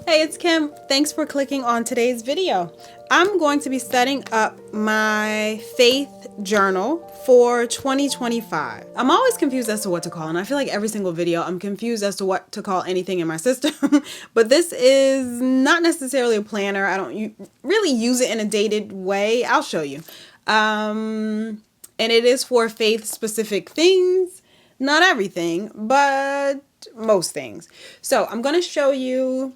Hey, it's Kim. Thanks for clicking on today's video. I'm going to be setting up my faith journal for 2025. I'm always confused as to what to call, and I feel like every single video I'm confused as to what to call anything in my system. But this is not necessarily a planner. I don't really use it in a dated way. I'll show you. And it is for faith specific things. Not everything, but most things. So I'm going to show you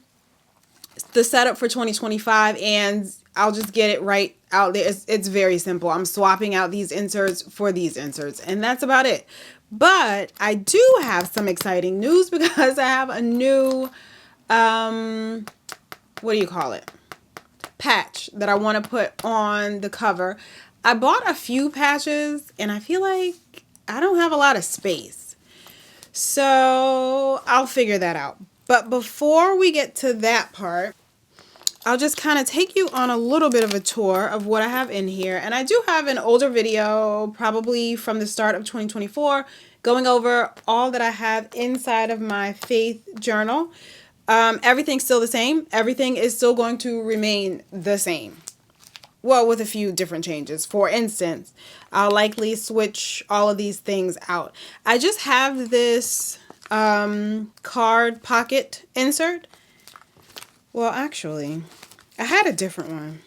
the setup for 2025, and I'll just get it right out there. It's very simple. I'm swapping out these inserts for these inserts, and that's about it. But I do have some exciting news because I have a new, what do you call it? Patch that I want to put on the cover. I bought a few patches, and I feel like I don't have a lot of space. So I'll figure that out. But before we get to that part, I'll just kind of take you on a little bit of a tour of what I have in here. And I do have an older video, probably from the start of 2024, going over all that I have inside of my faith journal. Everything's still the same. Everything is still going to remain the same. Well, with a few different changes. For instance, I'll likely switch all of these things out. I just have this card pocket insert. Well, actually, I had a different one.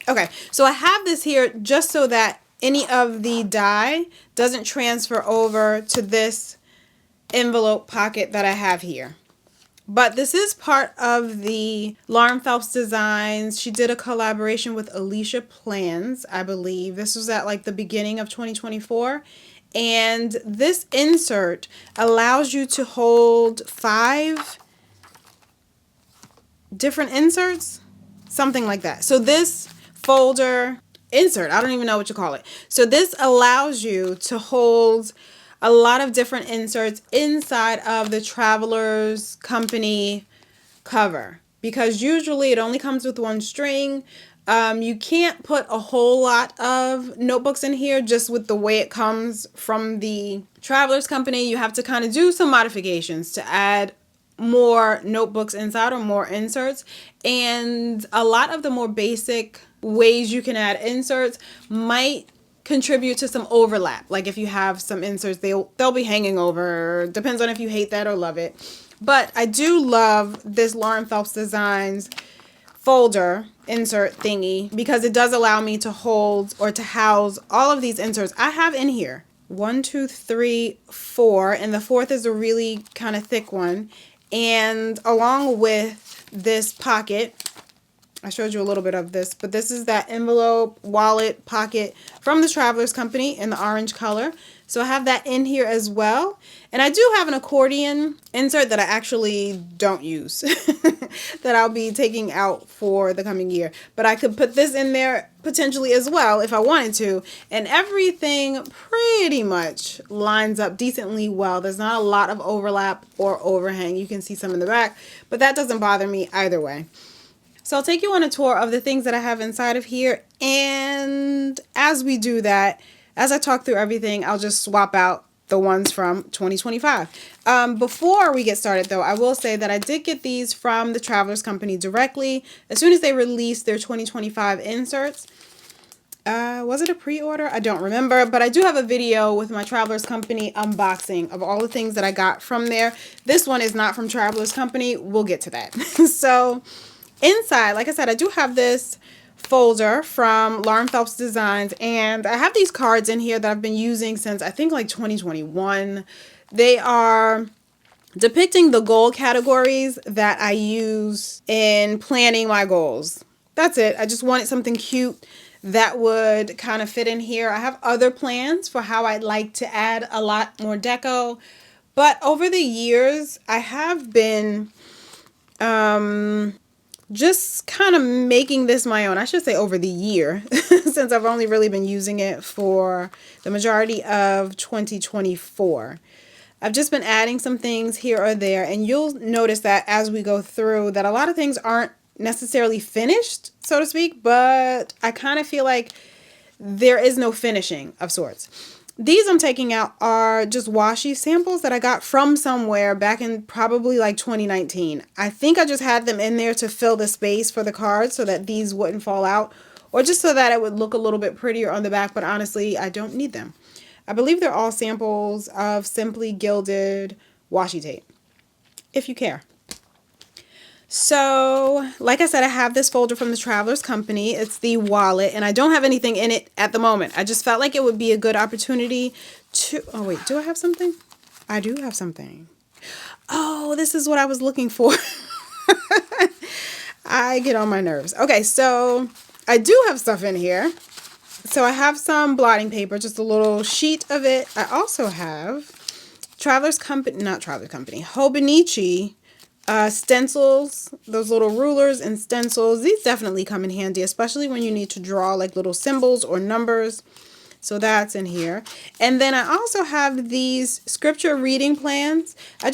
Okay, so I have this here just so that any of the dye doesn't transfer over to this envelope pocket that I have here. But this is part of the Lauren Phelps Designs. She did a collaboration with Alicia Plans, I believe. This was at like the beginning of 2024. And this insert allows you to hold 5 different inserts, something like that. So this folder insert, I don't even know what you call it. So this allows you to hold a lot of different inserts inside of the Travelers Company cover, because usually it only comes with one string. You can't put a whole lot of notebooks in here just with the way it comes from the Travelers Company. You have to kind of do some modifications to add more notebooks inside or more inserts. And a lot of the more basic ways you can add inserts might contribute to some overlap. Like if you have some inserts, they'll be hanging over. Depends on if you hate that or love it. But I do love this Lauren Phelps Designs folder insert thingy because it does allow me to hold or to house all of these inserts I have in here. 1, 2, 3, 4, and the 4th is a really kind of thick one. And along with this pocket, I showed you a little bit of this, but this is that envelope wallet pocket from the Travelers Company in the orange color. So I have that in here as well. And I do have an accordion insert that I actually don't use that I'll be taking out for the coming year. But I could put this in there potentially as well if I wanted to. And everything pretty much lines up decently well. There's not a lot of overlap or overhang. You can see some in the back, but that doesn't bother me either way. So I'll take you on a tour of the things that I have inside of here. And as we do that, as I talk through everything, I'll just swap out the ones from 2025. Before we get started, though, I will say that I did get these from the Travelers Company directly as soon as they released their 2025 inserts. Was it a pre-order? I don't remember, but I do have a video with my Travelers Company unboxing of all the things that I got from there. This one is not from Travelers Company. We'll get to that. So inside, like I said, I do have this folder from Lauren Phelps Designs, and I have these cards in here that I've been using since I think like 2021. They are depicting the goal categories that I use in planning my goals. That's it. I just wanted something cute that would kind of fit in here. I have other plans for how I'd like to add a lot more deco, but over the years I have been just kind of making this my own. I should say over the year since I've only really been using it for the majority of 2024. I've just been adding some things here or there, and you'll notice that as we go through that a lot of things aren't necessarily finished, so to speak, but I kind of feel like there is no finishing of sorts. These I'm taking out are just washi samples that I got from somewhere back in probably like 2019. I think I just had them in there to fill the space for the cards so that these wouldn't fall out, or just so that it would look a little bit prettier on the back, but honestly, I don't need them. I believe they're all samples of Simply Gilded washi tape, if you care. So, like I said, I have this folder from the Traveler's Company. It's the wallet, and I don't have anything in it at the moment. I just felt like it would be a good opportunity to... Oh, wait, do I have something? I do have something. Oh, this is what I was looking for. I get on my nerves. Okay, so I do have stuff in here. So I have some blotting paper, just a little sheet of it. I also have Hobonichi stencils, those little rulers and stencils. These definitely come in handy, especially when you need to draw like little symbols or numbers. So that's in here. And then I also have these scripture reading plans. I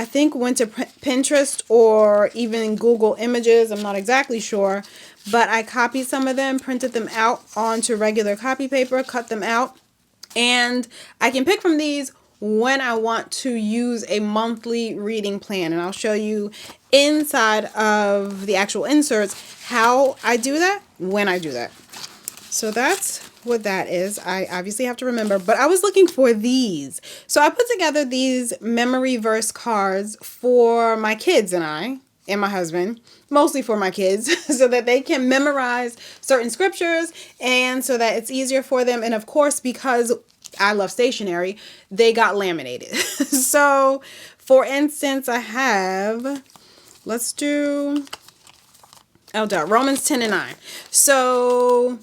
think went to Pinterest or even Google Images. I'm not exactly sure. But I copied some of them, printed them out onto regular copy paper, cut them out. And I can pick from these when I want to use a monthly reading plan. And I'll show you inside of the actual inserts how I do that when I do that. So that's what that is. I obviously have to remember, but I was looking for these. So I put together these memory verse cards for my kids and my husband, mostly for my kids, so that they can memorize certain scriptures and so that it's easier for them. And of course, because I love stationery, they got laminated. So for instance, I have, let's do, Romans 10 and 9. So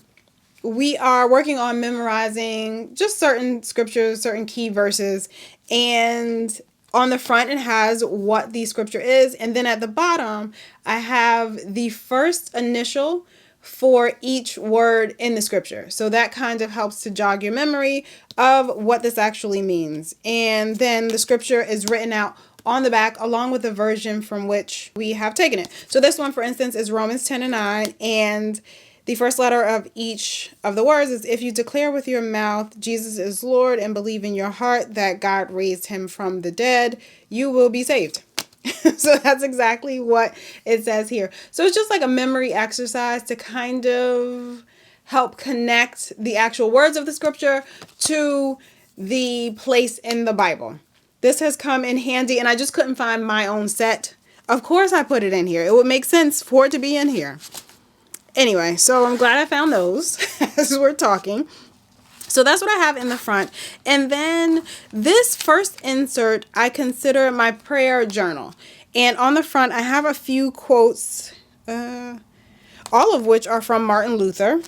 we are working on memorizing just certain scriptures, certain key verses, and on the front it has what the scripture is, and then at the bottom I have the first initial for each word in the scripture. So that kind of helps to jog your memory of what this actually means. And then the scripture is written out on the back along with the version from which we have taken it. So this one, for instance, is Romans 10 and 9, and the first letter of each of the words is, if you declare with your mouth Jesus is Lord and believe in your heart that God raised him from the dead, you will be saved. So that's exactly what it says here. So it's just like a memory exercise to kind of help connect the actual words of the scripture to the place in the Bible. This has come in handy, and I just couldn't find my own set. Of course I put it in here. It would make sense for it to be in here. Anyway, so I'm glad I found those as we're talking. So that's what I have in the front. And then this first insert, I consider my prayer journal. And on the front, I have a few quotes, all of which are from Martin Luther.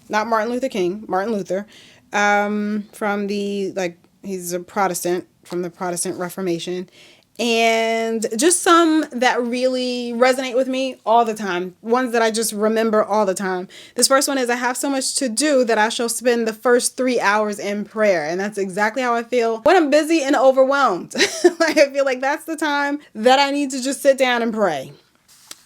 Not Martin Luther King, Martin Luther. From he's a Protestant, from the Protestant Reformation. And just some that really resonate with me all the time. Ones that I just remember all the time. This first one is, I have so much to do that I shall spend the first 3 hours in prayer. And that's exactly how I feel when I'm busy and overwhelmed. Like, I feel like that's the time that I need to just sit down and pray.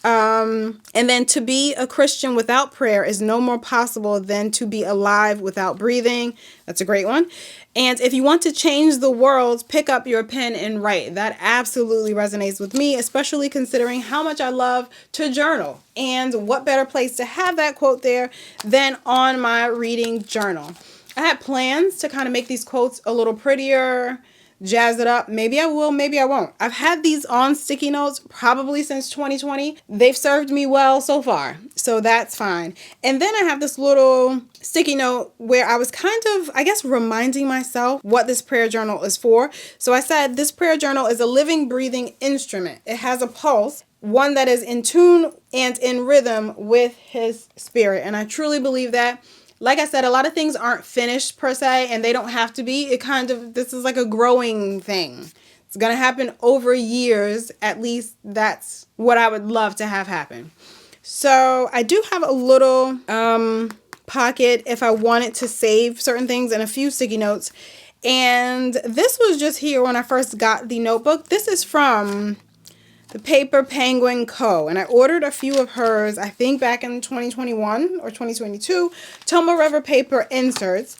And then, to be a Christian without prayer is no more possible than to be alive without breathing. That's a great one. And if you want to change the world, pick up your pen and write. That absolutely resonates with me, especially considering how much I love to journal. And what better place to have that quote there than on my reading journal. I had plans to kind of make these quotes a little prettier, jazz it up. Maybe I will, maybe I won't. I've had these on sticky notes probably since 2020. They've served me well so far, so that's fine. And then I have this little sticky note where I was kind of, I guess, reminding myself what this prayer journal is for. So I said this prayer journal is a living, breathing instrument. It has a pulse, one that is in tune and in rhythm with his spirit. And I truly believe that. Like I said, a lot of things aren't finished per se, and they don't have to be. This is like a growing thing. It's going to happen over years. At least that's what I would love to have happen. So I do have a little pocket if I wanted to save certain things, and a few sticky notes. And this was just here when I first got the notebook. This is from the Paper Penguin Co. And I ordered a few of hers, I think back in 2021 or 2022, Tomoe River paper inserts.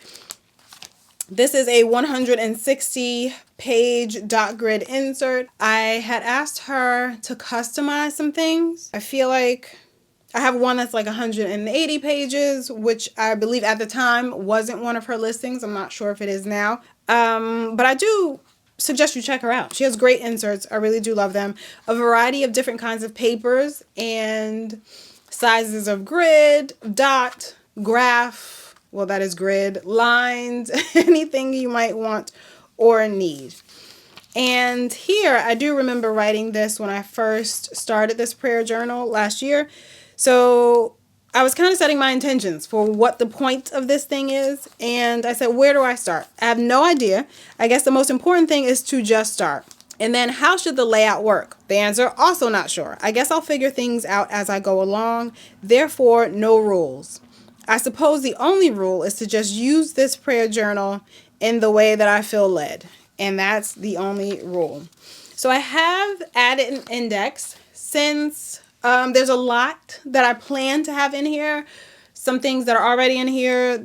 This is a 160 page dot grid insert. I had asked her to customize some things. I feel like I have one that's like 180 pages, which I believe at the time wasn't one of her listings. I'm not sure if it is now. But I do suggest you check her out. She has great inserts. I really do love them. A variety of different kinds of papers and sizes of grid, dot, graph, well, that is grid, lines, anything you might want or need. And here, I do remember writing this when I first started this prayer journal last year. So I was kind of setting my intentions for what the point of this thing is. And I said, where do I start? I have no idea. I guess the most important thing is to just start. And then how should the layout work? The answer, also not sure. I guess I'll figure things out as I go along. Therefore, no rules. I suppose the only rule is to just use this prayer journal in the way that I feel led. And that's the only rule. So I have added an index since there's a lot that I plan to have in here. Some things that are already in here,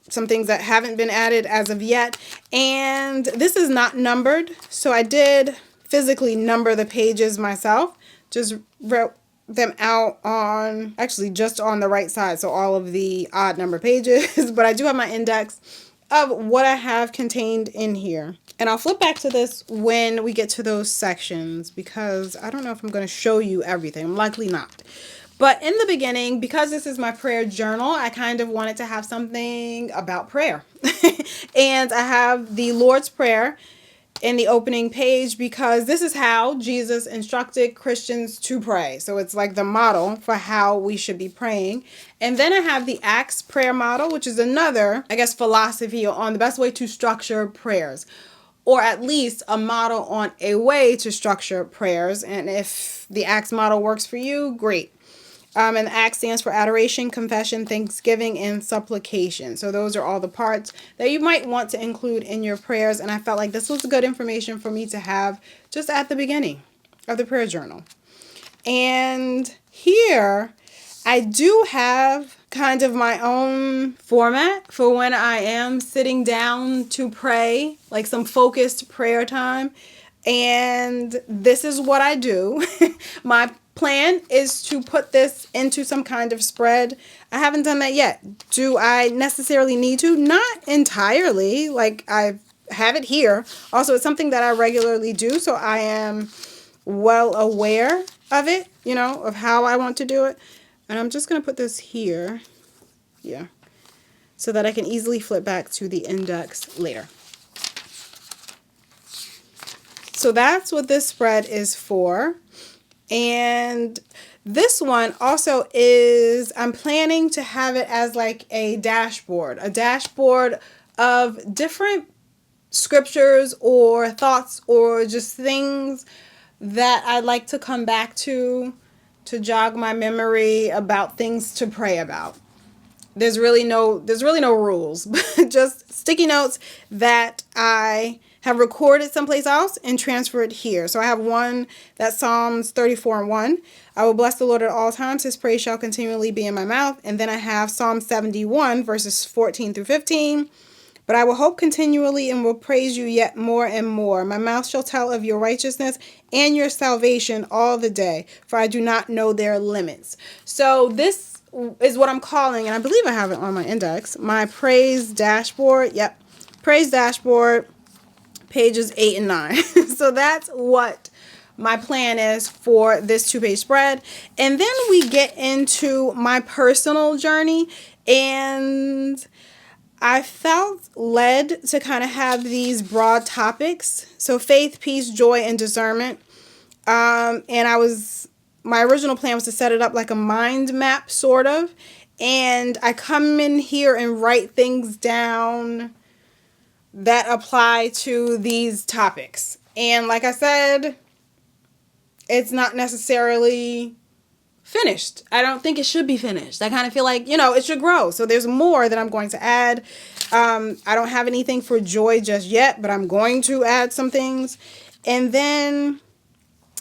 some things that haven't been added as of yet. And this is not numbered. So I did physically number the pages myself. Just wrote them out on, actually just on the right side. So all of the odd number pages. But I do have my index of what I have contained in here. And I'll flip back to this when we get to those sections, because I don't know if I'm going to show you everything. I'm likely not. But in the beginning, because this is my prayer journal, I kind of wanted to have something about prayer. And I have the Lord's Prayer in the opening page because this is how Jesus instructed Christians to pray. So it's like the model for how we should be praying. And then I have the Acts prayer model, which is another, I guess, philosophy on the best way to structure prayers, or at least a model on a way to structure prayers. And if the Acts model works for you, great. And Acts stands for adoration, confession, thanksgiving, and supplication. So those are all the parts that you might want to include in your prayers. And I felt like this was good information for me to have just at the beginning of the prayer journal. And here I do have kind of my own format for when I am sitting down to pray, like some focused prayer time. And this is what I do. My plan is to put this into some kind of spread. I haven't done that yet. Do I necessarily need to? Not entirely. Like, I have it here. Also, it's something that I regularly do, so I am well aware of it, you know, of how I want to do it. And I'm just going to put this here. Yeah. So that I can easily flip back to the index later. So that's what this spread is for. And this one also is, I'm planning to have it as like a dashboard of different scriptures or thoughts or just things that I'd like to come back to jog my memory about things to pray about. There's really no rules, but just sticky notes that I have recorded someplace else and transferred here. So I have one that's Psalms 34:1. I will bless the Lord at all times. His praise shall continually be in my mouth. And then I have Psalm 71, verses 14 through 15. But I will hope continually and will praise you yet more and more. My mouth shall tell of your righteousness and your salvation all the day, for I do not know their limits. So this is what I'm calling, and I believe I have it on my index, my praise dashboard. Yep, praise dashboard, pages 8 and 9. So that's what my plan is for this 2-page spread. And then we get into my personal journey, and I felt led to kind of have these broad topics. So faith, peace, joy, and discernment. And my original plan was to set it up like a mind map, sort of. And I come in here and write things down that apply to these topics. And like I said, it's not necessarily finished. I don't think it should be finished. I kind of feel like, it should grow. So there's more that I'm going to add. I don't have anything for joy just yet, but I'm going to add some things. And then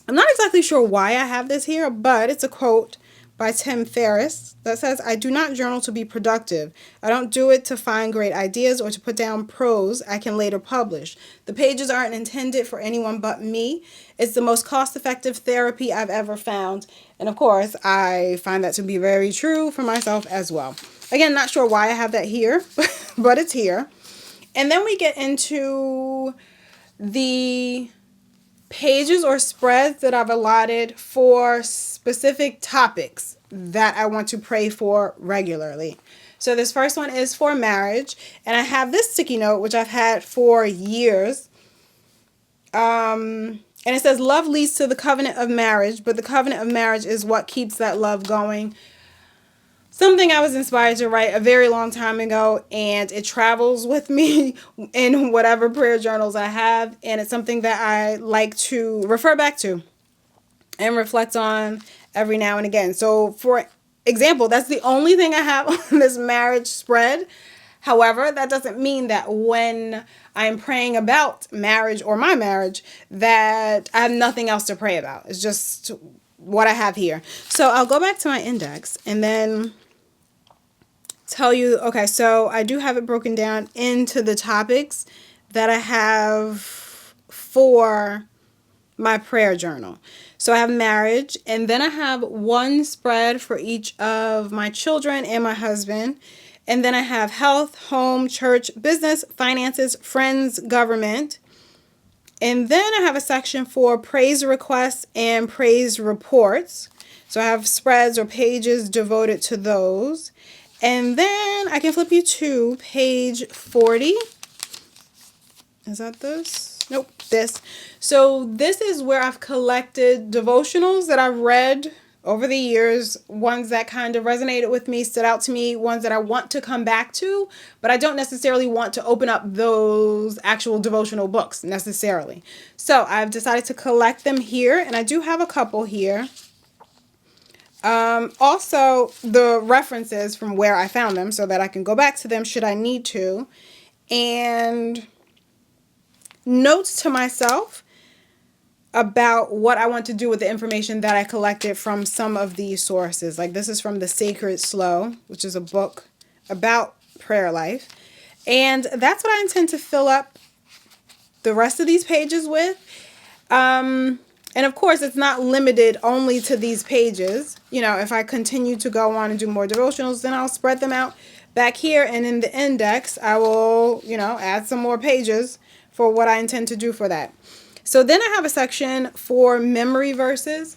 I'm not exactly sure why I have this here, but it's a quote by Tim Ferriss that says, I do not journal to be productive. I don't do it to find great ideas or to put down prose I can later publish. The pages aren't intended for anyone but me. It's the most cost-effective therapy I've ever found. And of course, I find that to be very true for myself as well. Again, not sure why I have that here, but it's here. And then we get into the pages or spreads that I've allotted for specific topics that I want to pray for regularly. So this first one is for marriage, and I have this sticky note which I've had for years. And it says, love leads to the covenant of marriage, but the covenant of marriage is what keeps that love going. Something I was inspired to write a very long time ago, and it travels with me in whatever prayer journals I have, and it's something that I like to refer back to and reflect on every now and again. So for example, that's the only thing I have on this marriage spread. However, that doesn't mean that when I'm praying about marriage or my marriage that I have nothing else to pray about. It's just what I have here. So I'll go back to my index and then tell you, okay, so I do have it broken down into the topics that I have for my prayer journal. So I have marriage, and then I have one spread for each of my children and my husband. And then I have health, home, church, business, finances, friends, government. And then I have a section for praise requests and praise reports. So I have spreads or pages devoted to those. And then I can flip you to page 40. Is that this? Nope, this. So this is where I've collected devotionals that I've read over the years, ones that kind of resonated with me, stood out to me, ones that I want to come back to, but I don't necessarily want to open up those actual devotional books necessarily. So I've decided to collect them here, and I do have a couple here. Also the references from where I found them so that I can go back to them should I need to, and notes to myself about what I want to do with the information that I collected from some of these sources. Like this is from The Sacred Slow, which is a book about prayer life. And that's what I intend to fill up the rest of these pages with. And of course, it's not limited only to these pages. You know, if I continue to go on and do more devotionals, then I'll spread them out back here. And in the index, I will, add some more pages for what I intend to do for that. So then I have a section for memory verses.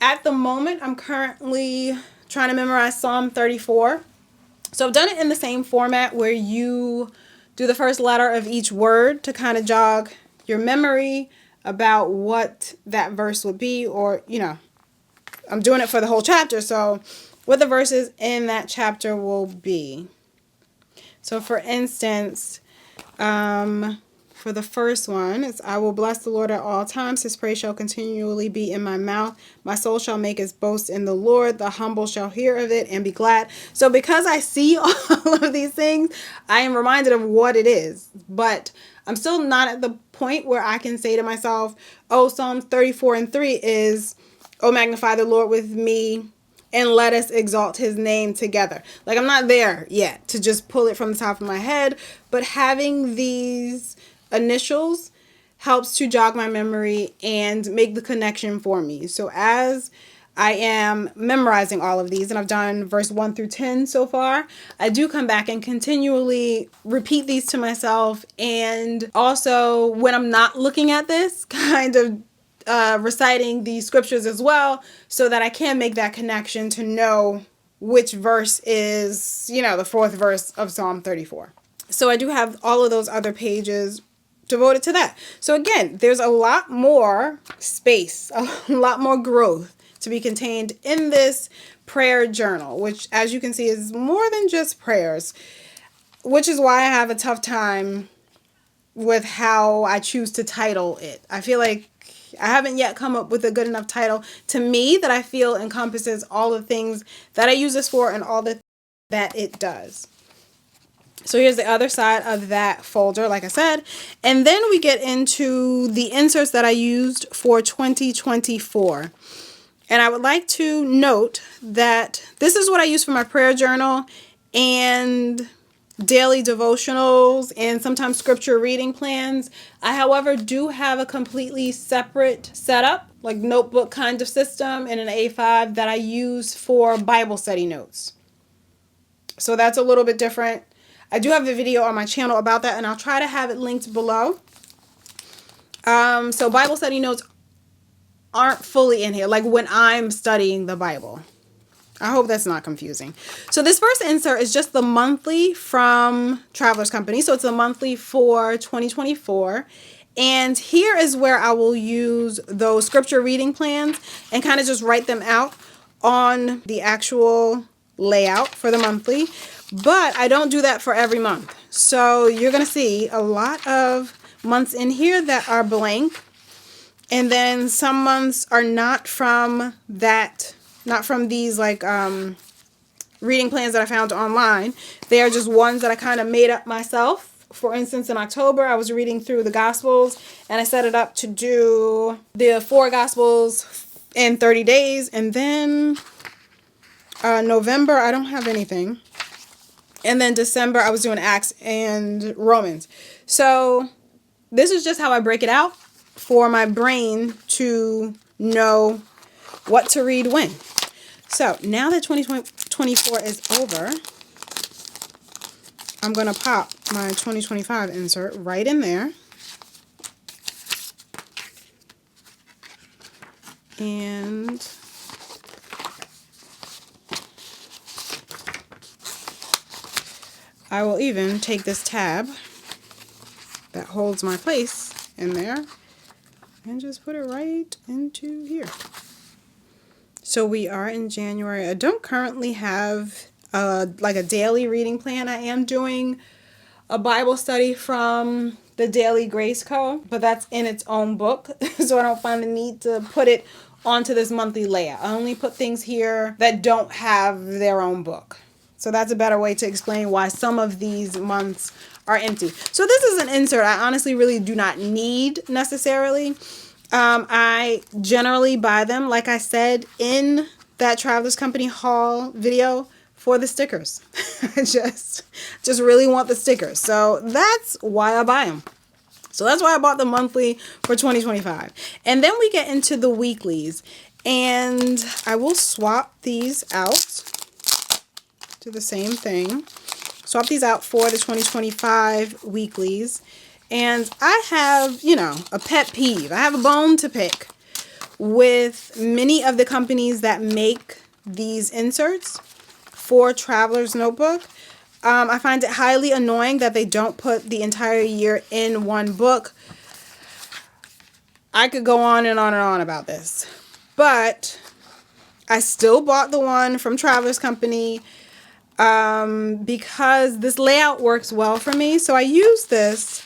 At the moment, I'm currently trying to memorize Psalm 34. So I've done it in the same format where you do the first letter of each word to kind of jog your memory about what that verse would be, or, I'm doing it for the whole chapter, so what the verses in that chapter will be. So for instance, for the first one, it's, I will bless the Lord at all times. His praise shall continually be in my mouth. My soul shall make its boast in the Lord. The humble shall hear of it and be glad. So because I see all of these things, I am reminded of what it is. But I'm still not at the point where I can say to myself, oh, Psalms 34:3 is, oh, magnify the Lord with me and let us exalt his name together. Like, I'm not there yet to just pull it from the top of my head. But having these initials helps to jog my memory and make the connection for me. So as I am memorizing all of these, and I've done verse 1 through 10 so far, I do come back and continually repeat these to myself. And also when I'm not looking at this, kind of reciting the scriptures as well, so that I can make that connection to know which verse is, the fourth verse of Psalm 34. So I do have all of those other pages devoted to that. So again, there's a lot more space, a lot more growth to be contained in this prayer journal, which, as you can see, is more than just prayers, which is why I have a tough time with how I choose to title it. I feel like I haven't yet come up with a good enough title to me that I feel encompasses all the things that I use this for and all the that it does. So here's the other side of that folder, like I said. And then we get into the inserts that I used for 2024. And I would like to note that this is what I use for my prayer journal and daily devotionals and sometimes scripture reading plans. I, however, do have a completely separate setup, like notebook kind of system in an A5 that I use for Bible study notes. So that's a little bit different. I do have a video on my channel about that, and I'll try to have it linked below. So Bible study notes aren't fully in here, like when I'm studying the Bible. I hope that's not confusing. So this first insert is just the monthly from Travelers Company. So it's a monthly for 2024. And here is where I will use those scripture reading plans and kind of just write them out on the actual layout for the monthly. But I don't do that for every month. So you're going to see a lot of months in here that are blank. And then some months are not from that, not from these like reading plans that I found online. They are just ones that I kind of made up myself. For instance, in October, I was reading through the Gospels, and I set it up to do the 4 Gospels in 30 days. And then November, I don't have anything. And then December, I was doing Acts and Romans. So this is just how I break it out for my brain to know what to read when. So now that 2024 is over, I'm going to pop my 2025 insert right in there. And I will even take this tab that holds my place in there and just put it right into here. So we are in January. I don't currently have like a daily reading plan. I am doing a Bible study from the Daily Grace Co., but that's in its own book. So I don't find the need to put it onto this monthly layout. I only put things here that don't have their own book. So that's a better way to explain why some of these months are empty. So this is an insert I honestly really do not need necessarily. I generally buy them, like I said, in that Travelers Company haul video for the stickers. I just really want the stickers. So that's why I buy them. So that's why I bought the monthly for 2025. And then we get into the weeklies. And I will swap these out to the same thing. Swap these out for the 2025 weeklies. And I have, you know, a pet peeve. I have a bone to pick with many of the companies that make these inserts for Traveler's Notebook. I find it highly annoying that they don't put the entire year in one book. I could go on and on and on about this. But I still bought the one from Travelers Company because this layout works well for me. So I use this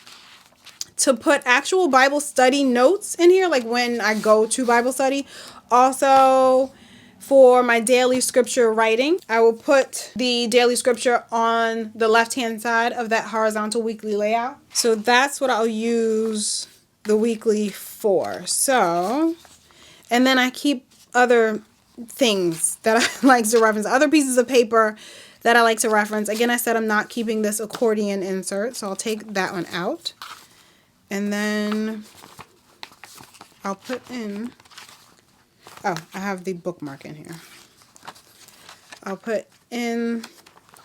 to put actual Bible study notes in here, like when I go to Bible study. Also, for my daily scripture writing, I will put the daily scripture on the left-hand side of that horizontal weekly layout. So that's what I'll use the weekly for. So, and then I keep other things that I like to reference, other pieces of paper that I like to reference. Again, I said I'm not keeping this accordion insert, so I'll take that one out. And then I'll put in, oh, I have the bookmark in here. I'll put in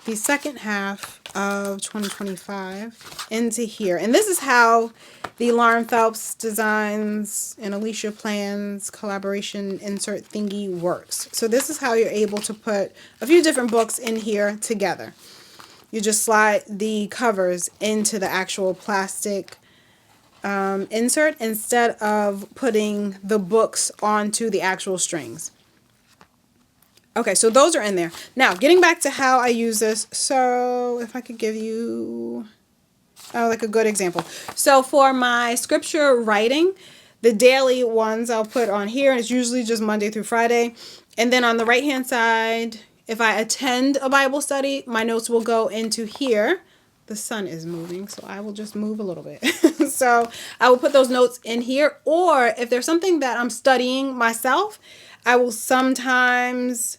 the second half of 2025 into here. And this is how the Lauren Phelps Designs and Alicia Plans collaboration insert thingy works. So this is how you're able to put a few different books in here together. You just slide the covers into the actual plastic insert instead of putting the books onto the actual strings. Okay, so those are in there. Now, getting back to how I use this. So if I could give you like a good example. So for my scripture writing, the daily ones I'll put on here, and it's usually just Monday through Friday. And then on the right hand side, if I attend a Bible study, my notes will go into here. The sun is moving, so I will just move a little bit. So I will put those notes in here. Or if there's something that I'm studying myself, I will sometimes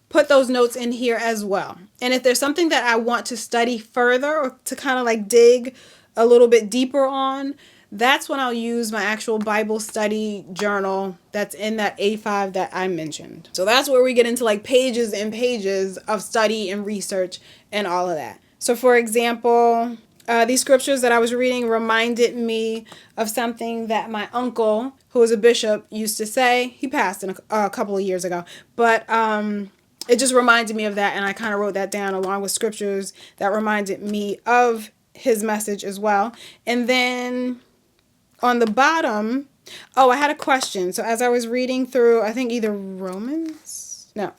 put those notes in here as well. And if there's something that I want to study further or to kind of like dig a little bit deeper on, that's when I'll use my actual Bible study journal that's in that A5 that I mentioned. So that's where we get into like pages and pages of study and research and all of that. So for example, these scriptures that I was reading reminded me of something that my uncle, who was a bishop, used to say. He passed in a couple of years ago, but it just reminded me of that, and I kind of wrote that down along with scriptures that reminded me of his message as well. And then on the bottom, I had a question. So as I was reading through, I think either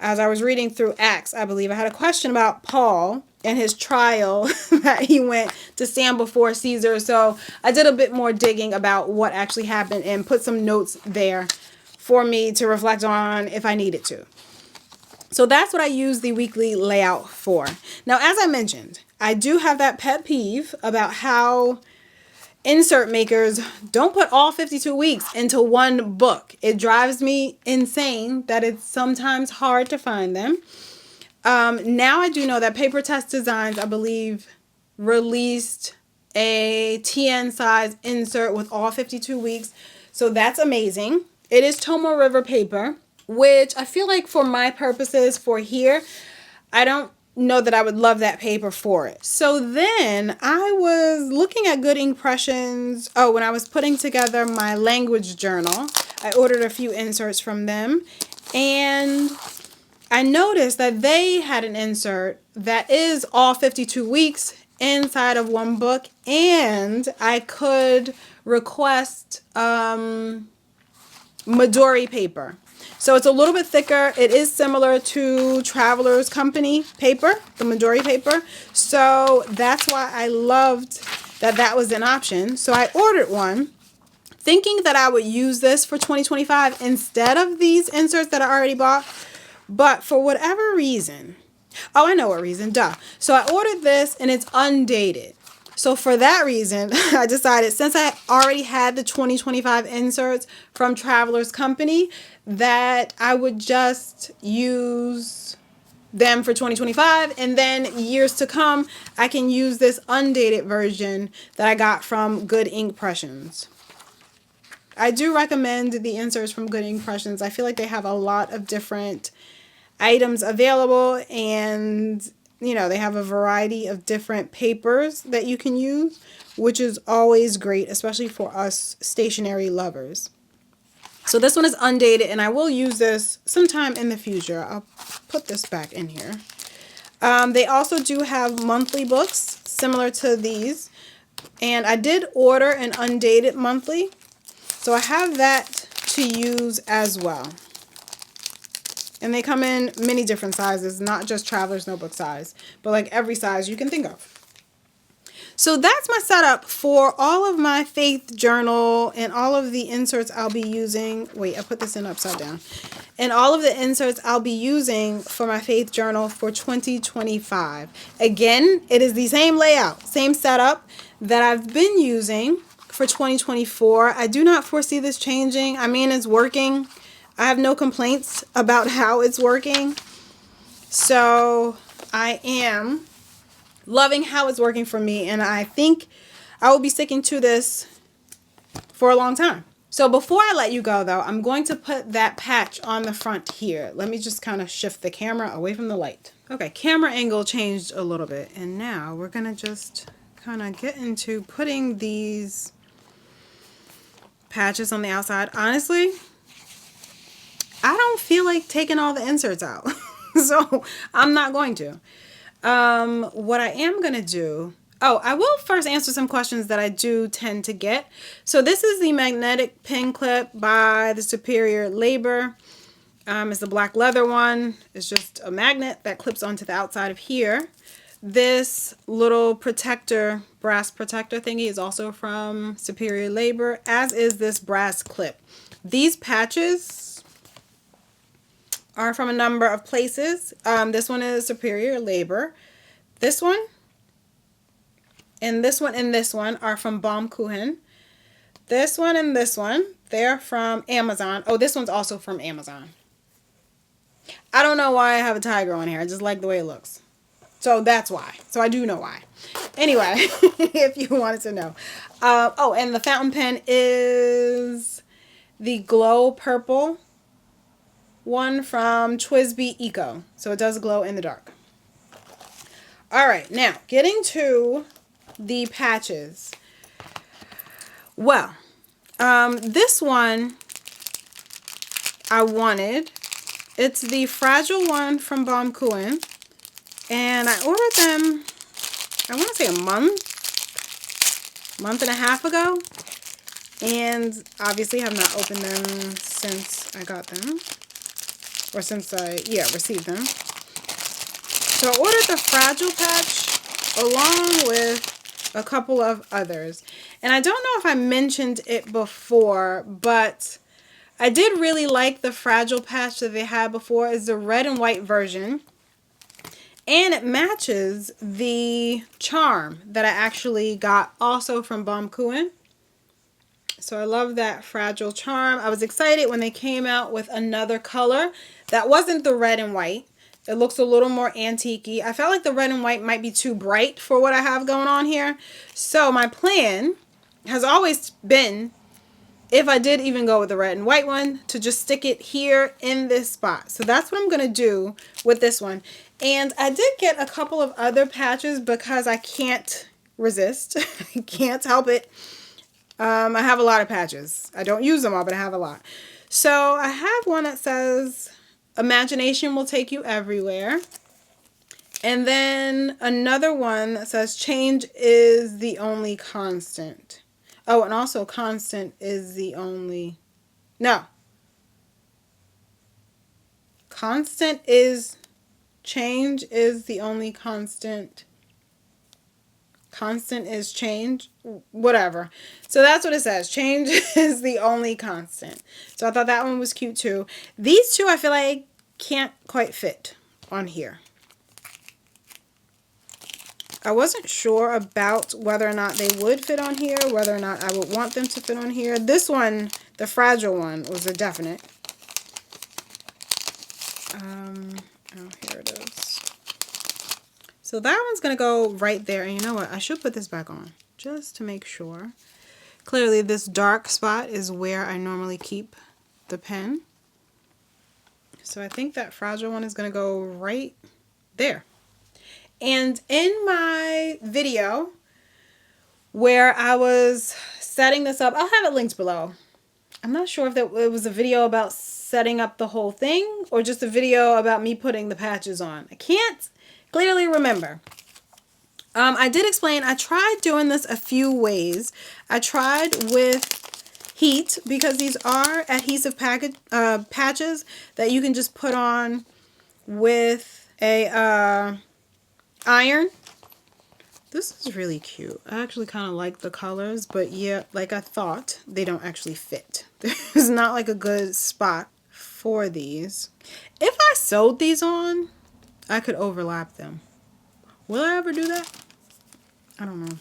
as I was reading through Acts, I believe, I had a question about Paul and his trial that he went to stand before Caesar. So I did a bit more digging about what actually happened and put some notes there for me to reflect on if I needed to. So that's what I use the weekly layout for. Now, as I mentioned, I do have that pet peeve about how insert makers don't put all 52 weeks into one book. It drives me insane that it's sometimes hard to find them. Now I do know that Paper Test Designs, I believe, released a TN size insert with all 52 weeks. So that's amazing. It is Tomo River paper, which I feel like for my purposes for here, I don't know that I would love that paper for it. So then I was looking at Good Impressions. When I was putting together my language journal, I ordered a few inserts from them, and I noticed that they had an insert that is all 52 weeks inside of one book, and I could request Midori paper. So it's a little bit thicker. It is similar to Traveler's Company paper, the Midori paper. So that's why I loved that was an option. So I ordered one, thinking that I would use this for 2025 instead of these inserts that I already bought. But for whatever reason, I know what reason, So I ordered this and it's undated. So for that reason, I decided, since I already had the 2025 inserts from Traveler's Company, that I would just use them for 2025, and then years to come, I can use this undated version that I got from Good Impressions. I do recommend the inserts from Good Impressions. I feel like they have a lot of different items available, and they have a variety of different papers that you can use, which is always great, especially for us stationery lovers. So this one is undated, and I will use this sometime in the future. I'll put this back in here. They also do have monthly books similar to these, and I did order an undated monthly, so I have that to use as well. And they come in many different sizes, not just Traveler's Notebook size, but like every size you can think of. So that's my setup for all of my faith journal and all of the inserts I'll be using. Wait, I put this in upside down. And all of the inserts I'll be using for my faith journal for 2025. Again, it is the same layout, same setup that I've been using for 2024. I do not foresee this changing. I mean, it's working. I have no complaints about how it's working. So I am loving how it's working for me, and I think I will be sticking to this for a long time. So before I let you go, though, I'm going to put that patch on the front here. Let me just kind of shift the camera away from the light. Okay, camera angle changed a little bit, and now we're going to just kind of get into putting these patches on the outside. Honestly, I don't feel like taking all the inserts out, so I'm not going to. What I am going to do, I will first answer some questions that I do tend to get. So this is the magnetic pin clip by the Superior Labor. It's the black leather one. It's just a magnet that clips onto the outside of here. This little protector, brass protector thingy, is also from Superior Labor, as is this brass clip. These patches are from a number of places. This one is Superior Labor. This one, and this one, and this one are from Baumkuchen. This one and this one, they're from Amazon. Oh, this one's also from Amazon. I don't know why I have a tiger on here. I just like the way it looks. So that's why. So I do know why. Anyway, if you wanted to know. Oh, and the fountain pen is the glow purple one from Twisby Eco. So it does glow in the dark. All right, now getting to the patches. Well, this one I wanted. It's the fragile one from Baumkuchen. And I ordered them, I want to say a month and a half ago. And obviously have not opened them since I got them. Or since I, received them. So I ordered the fragile patch along with a couple of others. And I don't know if I mentioned it before, but I did really like the fragile patch that they had before. It's the red and white version. And it matches the charm that I actually got also from Baumkuchen. So I love that fragile charm. I was excited when they came out with another color that wasn't the red and white. It looks a little more antique-y. I felt like the red and white might be too bright for what I have going on here. So my plan has always been, if I did even go with the red and white one, to just stick it here in this spot. So that's what I'm going to do with this one. And I did get a couple of other patches because I can't resist. I can't help it. I have a lot of patches. I don't use them all, but I have a lot. So I have one that says, imagination will take you everywhere. And then another one that says, change is the only constant. Oh, and also constant is the only... No. Constant is... Change is the only constant. Constant is change. Whatever. So that's what it says. Change is the only constant. So I thought that one was cute too. These two I feel like can't quite fit on here. I wasn't sure about whether or not they would fit on here, whether or not I would want them to fit on here. This one, the fragile one, was a definite. Oh, here it is. So that one's going to go right there. And you know what? I should put this back on just to make sure. Clearly, this dark spot is where I normally keep the pen. So I think that fragile one is going to go right there. And in my video where I was setting this up, I'll have it linked below. I'm not sure if it was a video about setting up the whole thing or just a video about me putting the patches on. I can't clearly remember. I did explain, I tried doing this a few ways. I tried with heat because these are adhesive patches that you can just put on with a iron. This is really cute. I actually kind of like the colors, but yeah, like I thought, they don't actually fit. There's not like a good spot for these. If I sewed these on, I could overlap them. Will I ever do that? I don't know.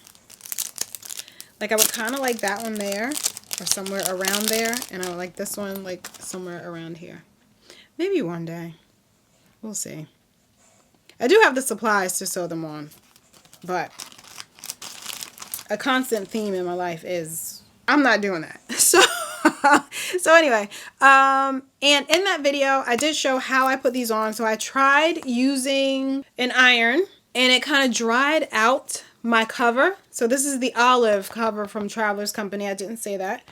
Like I would kind of like that one there or somewhere around there, and I would like this one like somewhere around here. Maybe one day. We'll see. I do have the supplies to sew them on, but a constant theme in my life is I'm not doing that. So anyway, and in that video, I did show how I put these on. So I tried using an iron, and it kind of dried out my cover. So this is the olive cover from Traveler's Company. I didn't say that.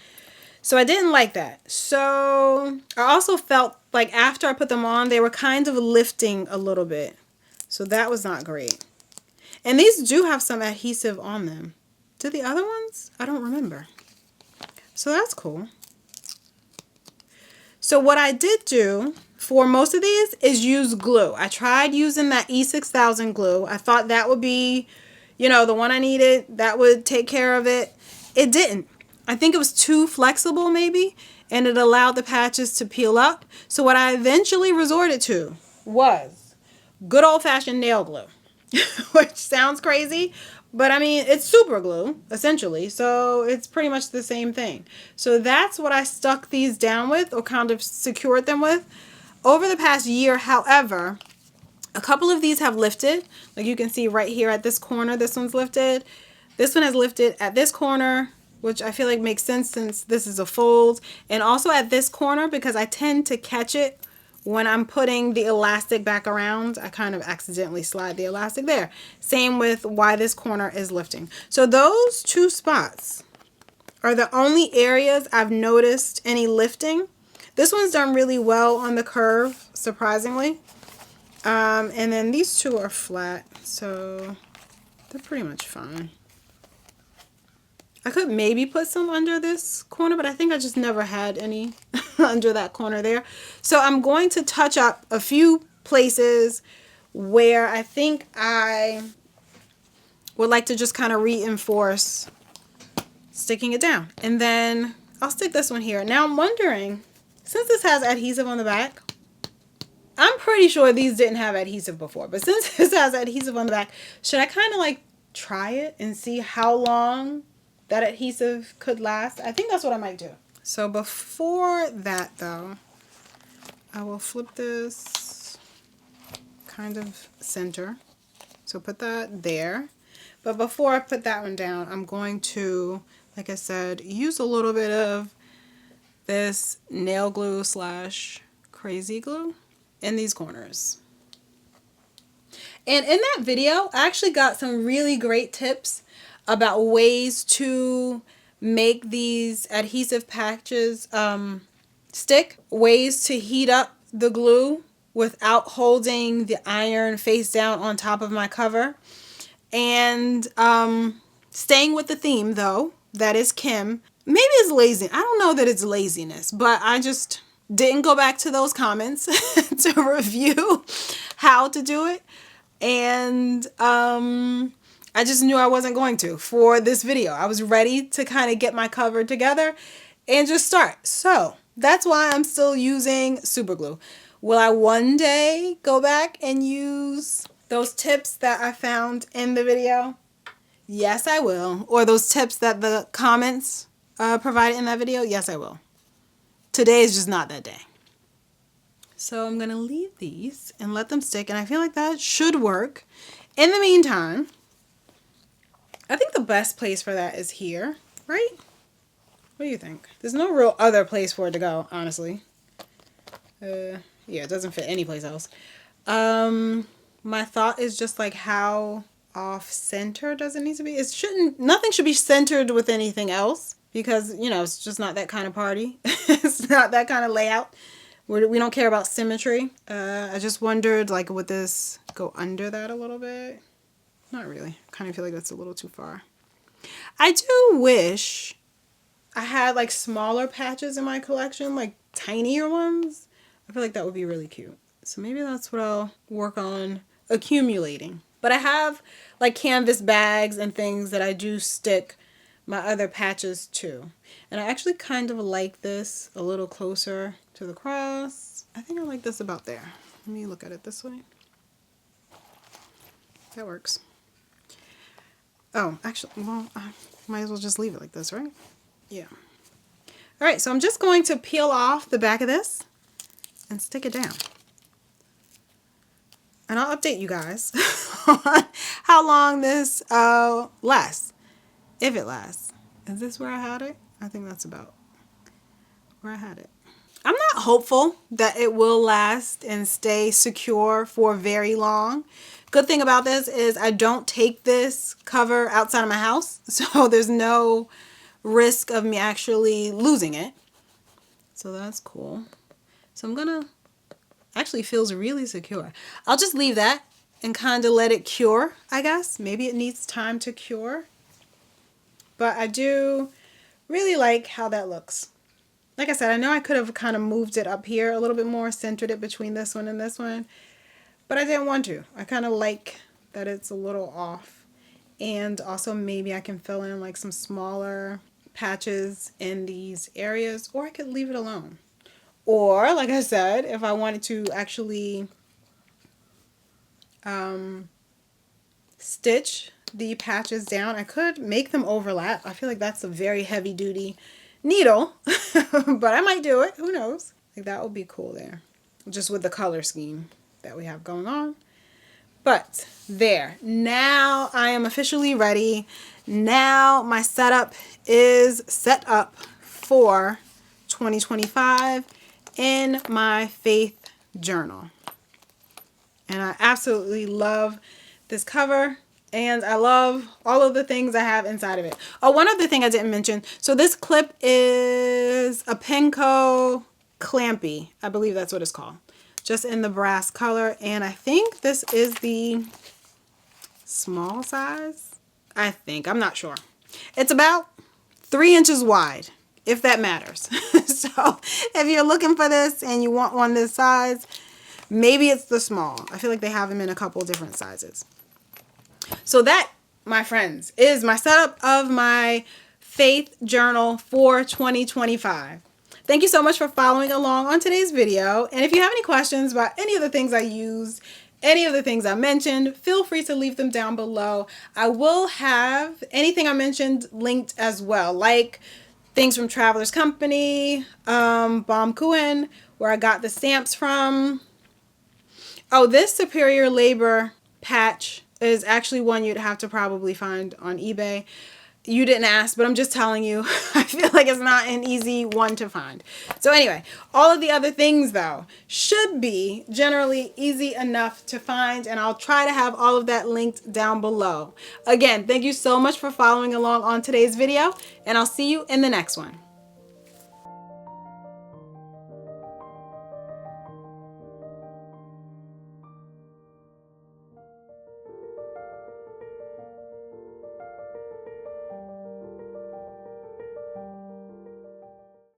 So I didn't like that. So I also felt like after I put them on, they were kind of lifting a little bit. So that was not great. And these do have some adhesive on them. Do the other ones? I don't remember. So that's cool. So what I did do for most of these is use glue. I tried using that E6000 glue. I thought that would be, you know, the one I needed. That would take care of it. It didn't. I think it was too flexible maybe, and it allowed the patches to peel up. So what I eventually resorted to was good old-fashioned nail glue, which sounds crazy, but I mean, it's super glue, essentially, so it's pretty much the same thing. So that's what I stuck these down with, or kind of secured them with. over the past year, however, a couple of these have lifted. Like you can see right here at this corner, this one's lifted. This one has lifted at this corner, which I feel like makes sense since this is a fold. And also at this corner, because I tend to catch it when I'm putting the elastic back around. I kind of accidentally slide the elastic there. Same with why this corner is lifting. So those two spots are the only areas I've noticed any lifting. This one's done really well on the curve, surprisingly. And then these two are flat, so they're pretty much fine. I could maybe put some under this corner, but I think I just never had any under that corner there. So I'm going to touch up a few places where I think I would like to just kind of reinforce sticking it down. And then I'll stick this one here. Now I'm wondering, since this has adhesive on the back, I'm pretty sure these didn't have adhesive before, but since this has adhesive on the back, should I kind of like try it and see how long that adhesive could last? I think that's what I might do. So before that though, I will flip this kind of center. So put that there. But before I put that one down, I'm going to, like I said, use a little bit of this nail glue / crazy glue in these corners. And in that video, I actually got some really great tips about ways to make these adhesive patches stick, ways to heat up the glue without holding the iron face down on top of my cover. And staying with the theme though, that is Kim. Maybe it's lazy. I don't know that it's laziness, but I just didn't go back to those comments to review how to do it. And I just knew I wasn't going to for this video. I was ready to kind of get my cover together and just start. So that's why I'm still using super glue. Will I one day go back and use those tips that I found in the video? Yes, I will. Or those tips that the comments provided in that video? Yes, I will. Today is just not that day. So I'm going to leave these and let them stick. And I feel like that should work. In the meantime, I think the best place for that is here, right? What do you think? There's no real other place for it to go, honestly. Yeah, it doesn't fit anyplace else. My thought is just like how off center does it need to be? Nothing should be centered with anything else because, you know, it's just not that kind of party. It's not that kind of layout. We don't care about symmetry. I just wondered, like, would this go under that a little bit? Not really. I kind of feel like that's a little too far. I do wish I had like smaller patches in my collection, like tinier ones. I feel like that would be really cute. So maybe that's what I'll work on accumulating. But I have like canvas bags and things that I do stick my other patches to. And I actually kind of like this a little closer to the cross. I think I like this about there. Let me look at it this way. That works. Oh, actually, well, I might as well just leave it like this, right? Yeah. All right, so I'm just going to peel off the back of this and stick it down. And I'll update you guys on how long this lasts. If it lasts. Is this where I had it? I think that's about where I had it. I'm not hopeful that it will last and stay secure for very long. Good thing about this is I don't take this cover outside of my house, so there's no risk of me actually losing it. So that's cool. So I'm gonna, actually feels really secure. I'll just leave that and kind of let it cure, I guess. Maybe it needs time to cure. But I do really like how that looks. Like I said, I know I could have kind of moved it up here a little bit more, centered it between this one and this one. But I didn't want to. I kind of like that it's a little off. And also maybe I can fill in like some smaller patches in these areas. Or I could leave it alone. Or, like I said, if I wanted to actually stitch the patches down, I could make them overlap. I feel like that's a very heavy duty needle. But I might do it. Who knows? Like that would be cool there. just with the color scheme that we have going on. But there, now I am officially ready. Now my setup is set up for 2025 in my faith journal. And I absolutely love this cover, and I love all of the things I have inside of it. Oh, one other thing I didn't mention. So this clip is a Penco Clampy. I believe that's what it's called. Just in the brass color. And I think this is the small size. I think. I'm not sure. It's about 3 inches wide, if that matters. So if you're looking for this and you want one this size, maybe it's the small. I feel like they have them in a couple different sizes. So that, my friends, is my setup of my faith journal for 2025. Thank you so much for following along on today's video. And if you have any questions about any of the things I used, any of the things I mentioned, feel free to leave them down below. I will have anything I mentioned linked as well, like things from Traveler's Company, Baumkuchen, where I got the stamps from. Oh, this Superior Labor patch is actually one you'd have to probably find on eBay. You didn't ask, but I'm just telling you. I feel like it's not an easy one to find. So anyway, all of the other things, though, should be generally easy enough to find, and I'll try to have all of that linked down below. Again, thank you so much for following along on today's video, and I'll see you in the next one.